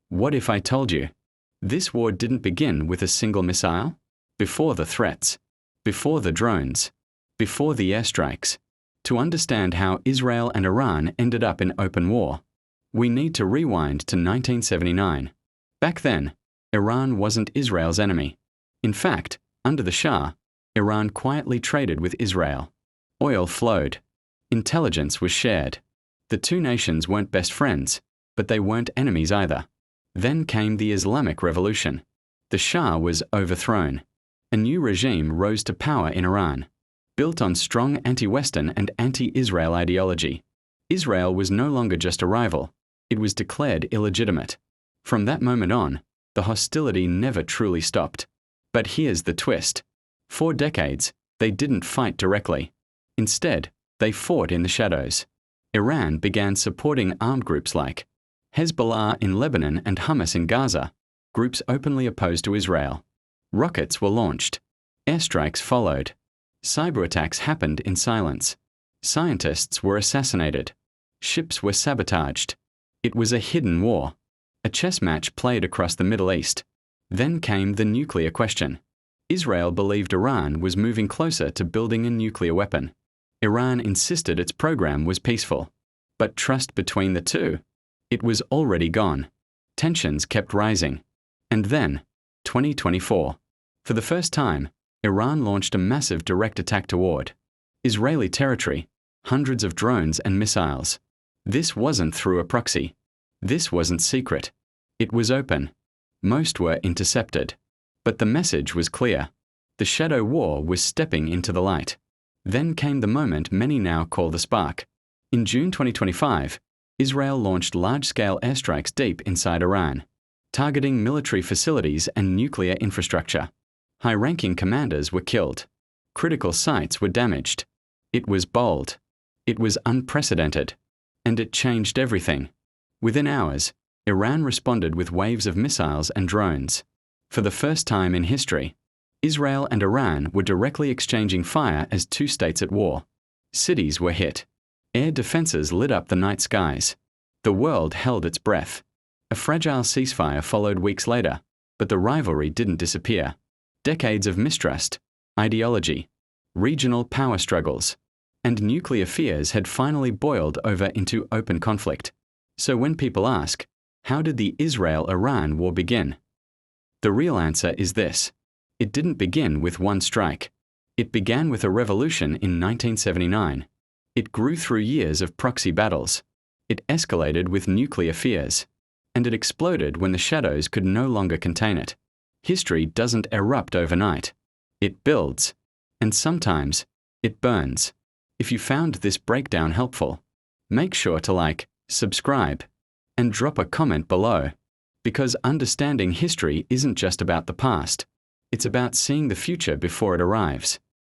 What if I told you? This war didn't begin with a single missile? Before the threats, before the drones, before the airstrikes. To understand how Israel and Iran ended up in open war, we need to rewind to 1979. Back then, Iran wasn't Israel's enemy. In fact, under the Shah, Iran quietly traded with Israel. Oil flowed. Intelligence was shared. The two nations weren't best friends, but they weren't enemies either. Then came the Islamic Revolution. The Shah was overthrown. A new regime rose to power in Iran, built on strong anti-Western and anti-Israel ideology. Israel was no longer just a rival. It was declared illegitimate. From that moment on, the hostility never truly stopped. But here's the twist. For decades, they didn't fight directly. Instead, they fought in the shadows. Iran began supporting armed groups like Hezbollah in Lebanon and Hamas in Gaza, groups openly opposed to Israel. Rockets were launched. Airstrikes followed. Cyber attacks happened in silence. Scientists were assassinated. Ships were sabotaged. It was a hidden war. A chess match played across the Middle East. Then came the nuclear question. Israel believed Iran was moving closer to building a nuclear weapon. Iran insisted its program was peaceful. But trust between the two? It was already gone. Tensions kept rising. And then, 2024. For the first time, Iran launched a massive direct attack toward Israeli territory, hundreds of drones and missiles. This wasn't through a proxy. This wasn't secret. It was open. Most were intercepted. But the message was clear. The shadow war was stepping into the light. Then came the moment many now call the spark. In June 2025, Israel launched large-scale airstrikes deep inside Iran, targeting military facilities and nuclear infrastructure. High-ranking commanders were killed. Critical sites were damaged. It was bold. It was unprecedented. And it changed everything. Within hours, Iran responded with waves of missiles and drones. For the first time in history, Israel and Iran were directly exchanging fire as two states at war. Cities were hit. Air defenses lit up the night skies. The world held its breath. A fragile ceasefire followed weeks later, but the rivalry didn't disappear. Decades of mistrust, ideology, regional power struggles, and nuclear fears had finally boiled over into open conflict. So when people ask, how did the Israel-Iran war begin? The real answer is this. It didn't begin with one strike. It began with a revolution in 1979. It grew through years of proxy battles. It escalated with nuclear fears. And it exploded when the shadows could no longer contain it. History doesn't erupt overnight. It builds. And sometimes, it burns. If you found this breakdown helpful, make sure to like, subscribe, and drop a comment below. Because understanding history isn't just about the past. It's about seeing the future before it arrives.